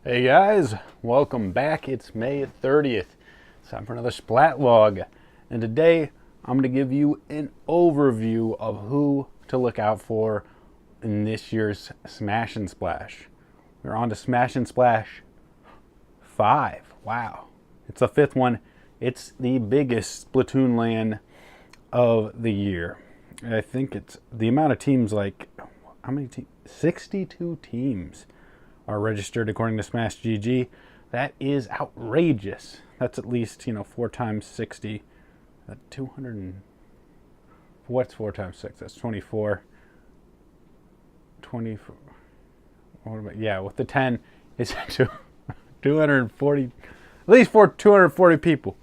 Hey guys, welcome back. It's May 30th. It's time for another Splatlog. And today I'm going to give you an overview of who to look out for in this year's Smash and Splash. We're on to Smash and Splash 5. Wow. It's the fifth one. It's the biggest Splatoon LAN of the year. I think it's the amount of teams, like, how many teams? 62 teams are registered according to Smash GG. That is outrageous. That's at least, 4 times 60. 200 and... What's 4 times 6? That's 24. 24. What about, yeah, with the 10, it's 240. At least 240 people.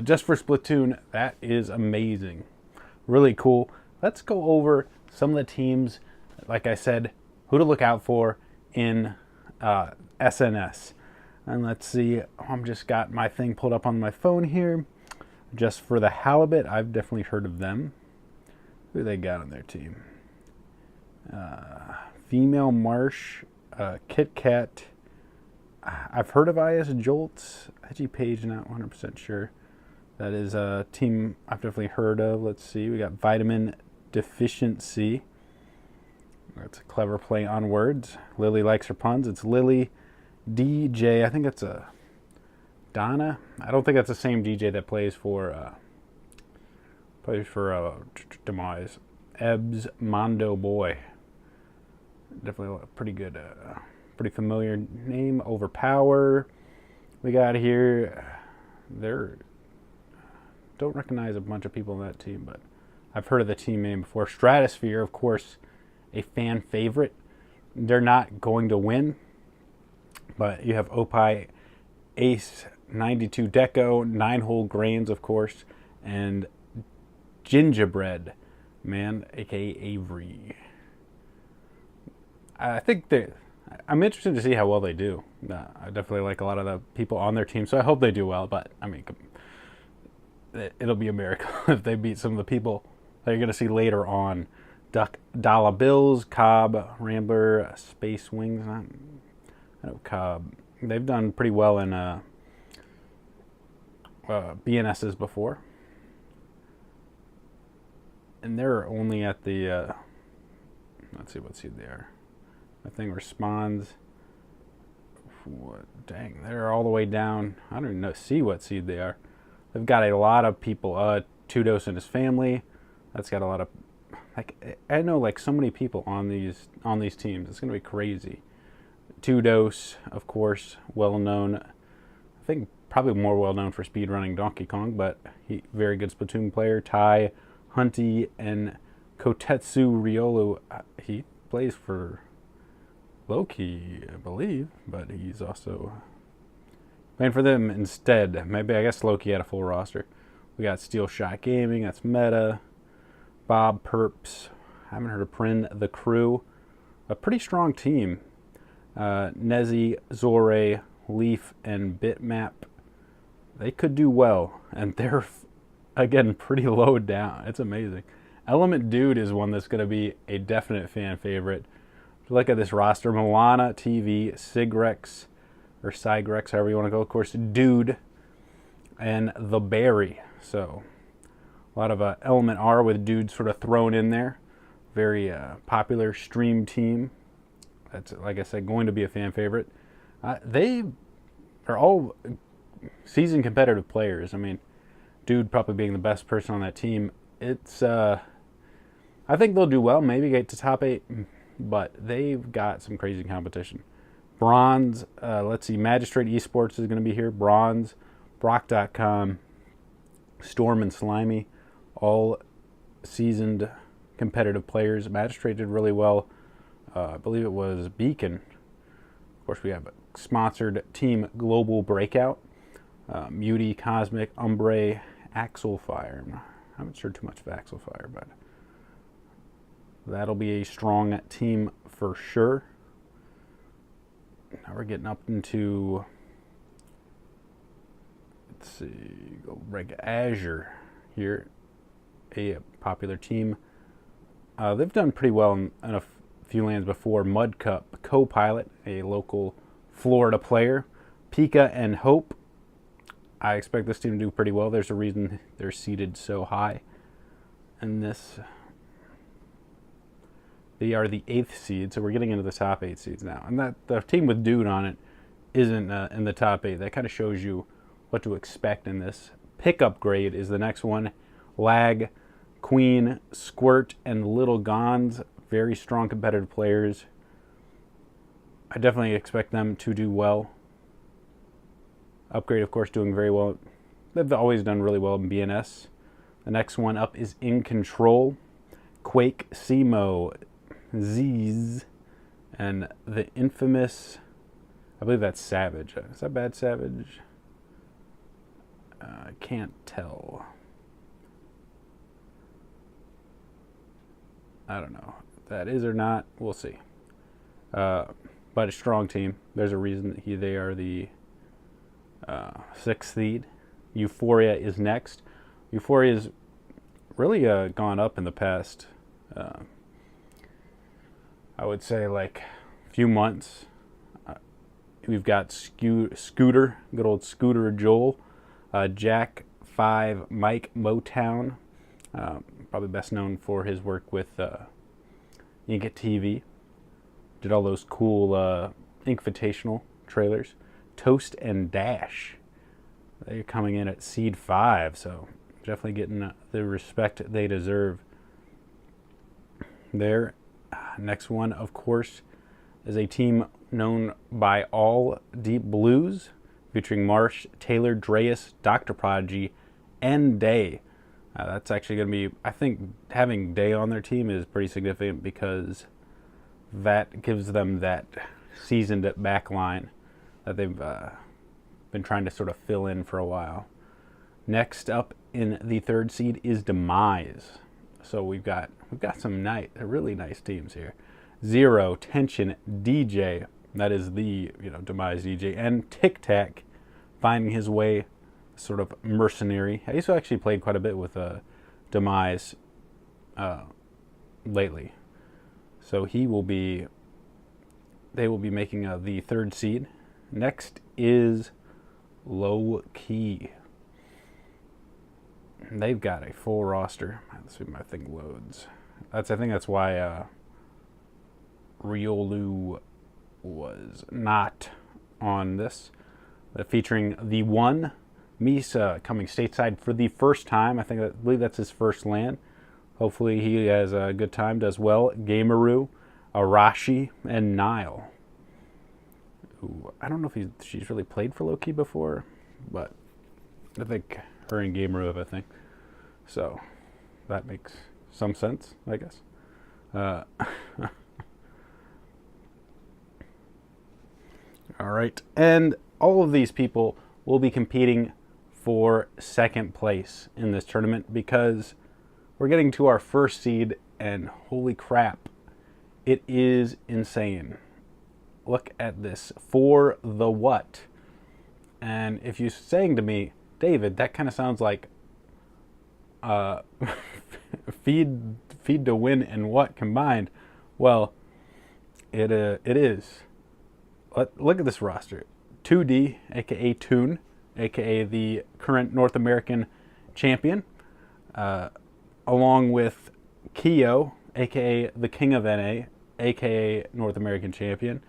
Just for Splatoon. That is amazing. Really cool. Let's go over some of the teams, like I said, who to look out for in SnS. And let's see, I'm just got my thing pulled up on my phone here. Just for the halibut, I've definitely heard of them. Who they got on their team? Female Marsh, Kit Kat. I've heard of IS Jolts. Edgy Page, not 100% sure. That is a team I've definitely heard of. Let's see, we got Vitamin Deficiency. That's a clever play on words. Lily likes her puns. It's Lily DJ. I think it's a Donna. I don't think that's the same DJ that plays for Demise. Ebbs Mondo Boy. Definitely a pretty good, pretty familiar name. Overpower. We got here. Don't recognize a bunch of people on that team, but I've heard of the team name before. Stratosphere, of course, a fan favorite. They're not going to win, but you have Opie, Ace, 92 Deco, 9-hole Grains, of course, and Gingerbread Man, aka Avery. I'm interested to see how well they do. I definitely like a lot of the people on their team, so I hope they do well, but I mean, it'll be a miracle if they beat some of the people that you're going to see later on. Dollar Bills, Cobb, Rambler, Space Wings. I know Cobb. They've done pretty well in BNSs before. And they're only at the... let's see what seed they are. I think responds... Dang, they're all the way down. I don't even see what seed they are. They've got a lot of people. Tudos and his family. That's got a lot of... I know so many people on these teams. It's gonna be crazy. Tudos, of course, well known. I think probably more well known for speedrunning Donkey Kong, but he very good Splatoon player. Tai, Hunty, and Kotetsu Riolu. He plays for Loki, I believe, but he's also playing for them instead. Maybe I guess Loki had a full roster. We got Steel Shot Gaming. That's Meta. Bob Perps, haven't heard of Prin the Crew. A pretty strong team. Nezzy, Zore, Leaf, and Bitmap. They could do well, and they're, again, pretty low down. It's amazing. Element Dude is one that's going to be a definite fan favorite. If you look at this roster, Moana, TV, Sigrex, or Cygrex, however you want to go, of course, Dude, and The Berry. So... a lot of Element R with Dude sort of thrown in there. Very popular stream team. That's, like I said, going to be a fan favorite. They are all seasoned competitive players. I mean, Dude probably being the best person on that team. It's, I think they'll do well. Maybe get to top 8, but they've got some crazy competition. Bronze, let's see, Magistrate Esports is going to be here. Bronze, Brock.com, Storm and Slimy. All seasoned competitive players. Magistrate did really well. I believe it was Beacon. Of course, we have a sponsored Team Global Breakout. Muty, Cosmic, Umbre, Axelfire. I'm not sure too much of Axelfire, but that'll be a strong team for sure. Now we're getting up into... let's see, go rank Azure here, a popular team. They've done pretty well in a few lands before. Mud Cup, Co-Pilot, a local Florida player. Pika and Hope. I expect this team to do pretty well. There's a reason they're seated so high in this. They are the 8th seed, so we're getting into the top 8 seeds now. And that the team with Dude on it isn't in the top 8. That kind of shows you what to expect in this. Pickup grade is the next one. Lag, Queen, Squirt, and Little Gons. Very strong competitive players. I definitely expect them to do well. Upgrade, of course, doing very well. They've always done really well in BNS. The next one up is In Control. Quake, Simo, Z's, and the infamous, I believe that's Savage. Is that Bad Savage? I can't tell. I don't know if that is or not. We'll see. But a strong team. There's a reason that they are the 6th seed. Euphoria is next. Euphoria's really gone up in the past, I would say, like a few months. We've got Scooter, good old Scooter Joel, Jack 5, Mike Motown, probably best known for his work with Ink at TV. Did all those cool Inkvitational trailers. Toast and Dash. They're coming in at seed 5, so definitely getting the respect they deserve there. Next one, of course, is a team known by all Deep Blues, featuring Marsh, Taylor, Dreas, Dr. Prodigy, and Day. That's actually going to be, I think, having Day on their team is pretty significant because that gives them that seasoned back line that they've been trying to sort of fill in for a while. Next up in the 3rd seed is Demise. So we've got some really nice teams here. Zero, Tension, DJ, that is the Demise DJ, and Tic Tac finding his way, sort of mercenary. He's actually played quite a bit with Demise lately. So they will be making the 3rd seed. Next is Low Key. They've got a full roster. Let's see if my thing loads. I think that's why Riolu was not on this. Featuring the one, Misa coming stateside for the first time. I believe that's his first LAN. Hopefully he has a good time, does well. Gameru, Arashi, and Nile. Ooh, I don't know if she's really played for Loki before, but I think her and Gameru have a thing. So that makes some sense, I guess. All right. And all of these people will be competing for 2nd place in this tournament because we're getting to our 1st seed, and holy crap, it is insane. Look at this. For the what? And if you're saying to me, David, that kind of sounds like feed to win and what combined. Well, it is. Look at this roster. 2D, aka Toon, aka the current North American champion, along with Keo, aka the King of NA, aka North American champion,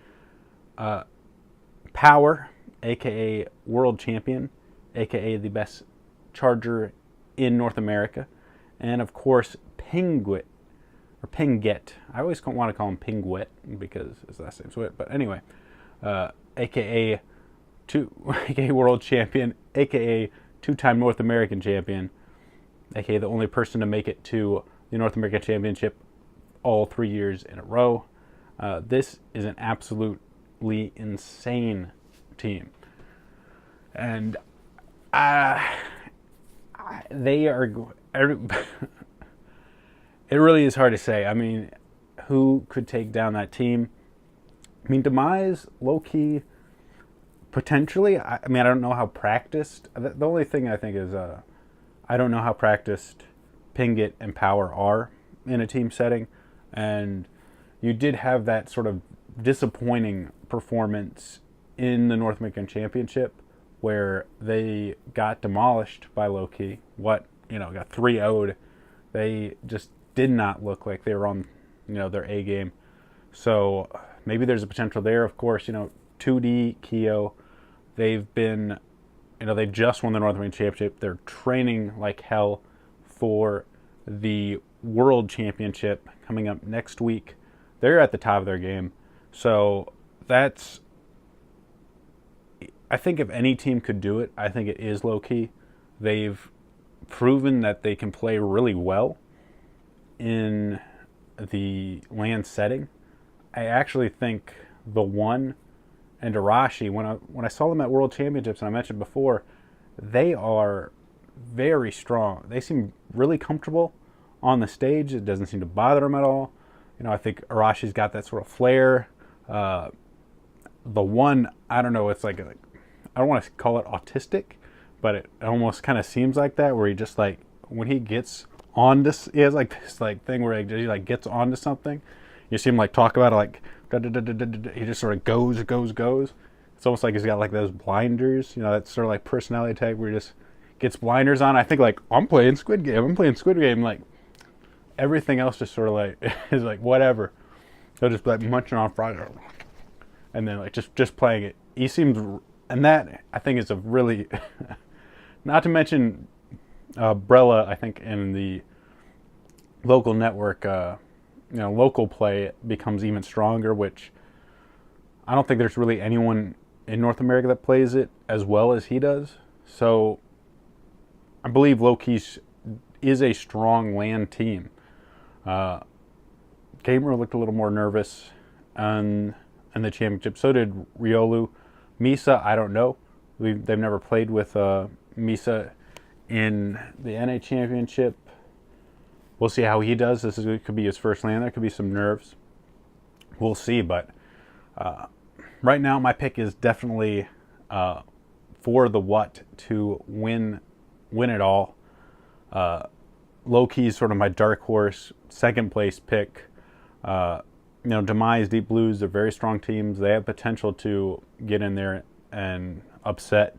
Power, aka World Champion, aka the best charger in North America, and of course Pinguet, or Pinget. I always want to call him Pinguet because his last name's Wit, but anyway, aka World Champion, aka 2-time North American Champion, aka the only person to make it to the North American Championship all 3 years in a row. This is an absolutely insane team. And they are... It really is hard to say. I mean, who could take down that team? I mean, Demise, low-key, potentially. I mean, I don't know how practiced. The only thing I think is I don't know how practiced Pinget and Power are in a team setting. And you did have that sort of disappointing performance in the North American Championship where they got demolished by Low-Key. Got 3-0'd. They just did not look like they were on, their A game. So maybe there's a potential there. Of course, 2D, Keo, they've been, they just won the North American Championship. They're training like hell for the World Championship coming up next week. They're at the top of their game. So I think if any team could do it, I think it is Low-Key. They've proven that they can play really well in the LAN setting. I actually think the One and Arashi, when I saw them at World Championships, and I mentioned before, they are very strong. They seem really comfortable on the stage. It doesn't seem to bother them at all. I think Arashi's got that sort of flair. The One, I don't know, it's like I don't want to call it autistic, but it almost kind of seems like that, where he just like, when he gets on this, he has like this like thing where he like gets onto something. You see him like talk about it like, he just sort of goes. It's almost like he's got like those blinders, that sort of like personality type where he just gets blinders on. I think like, I'm playing Squid Game, like everything else just sort of like is like whatever. He'll just be like munching on fries and then like just playing it. He seems, and that I think is a really, not to mention Brella, I think in the local network, local play becomes even stronger, which I don't think there's really anyone in North America that plays it as well as he does. So I believe Low-Key is a strong LAN team. Gamer looked a little more nervous in the championship. So did Riolu. Misa, I don't know. They've never played with Misa in the NA championship. We'll see how he does. Could be his first LAN. There could be some nerves. We'll see. But right now, my pick is definitely for the What to win it all. Low-Key is sort of my dark horse, second place pick. Demise, Deep Blues, they're very strong teams. They have potential to get in there and upset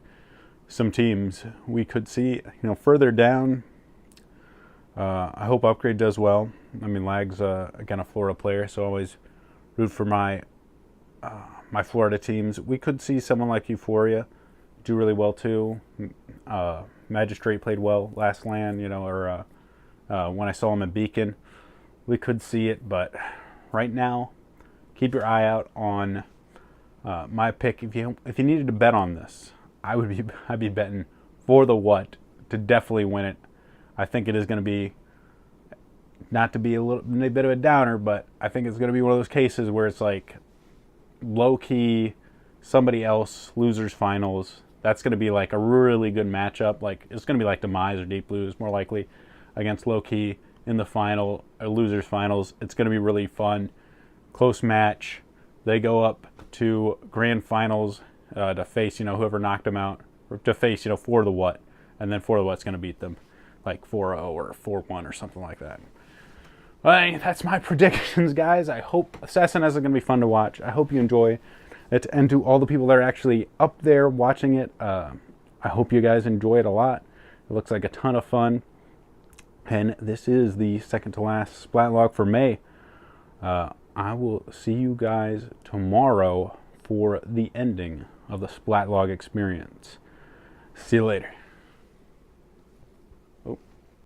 some teams. We could see, further down. I hope Upgrade does well. I mean, Lag's again a Florida player, so always root for my Florida teams. We could see someone like Euphoria do really well too. Magistrate played well last LAN, when I saw him at Beacon. We could see it, but right now, keep your eye out on my pick. If you needed to bet on this, I'd be betting for the What to definitely win it. I think it is going to be, not to be a bit of a downer, but I think it's going to be one of those cases where it's like Low-Key, somebody else, losers finals. That's going to be like a really good matchup. Like it's going to be like Demise or Deep Blues more likely against Low-Key in the final or losers finals. It's going to be really fun, close match. They go up to grand finals to face whoever knocked them out, or to face for the What, and then for the What's going to beat them like 4-0 or 4-1 or something like that. Well, that's my predictions, guys. I hope SnS is going to be fun to watch. I hope you enjoy it, and to all the people that are actually up there watching it, I hope you guys enjoy it a lot. It looks like a ton of fun. And this is the second to last Splatlog for May. I will see you guys tomorrow for the ending of the Splatlog experience. See you later.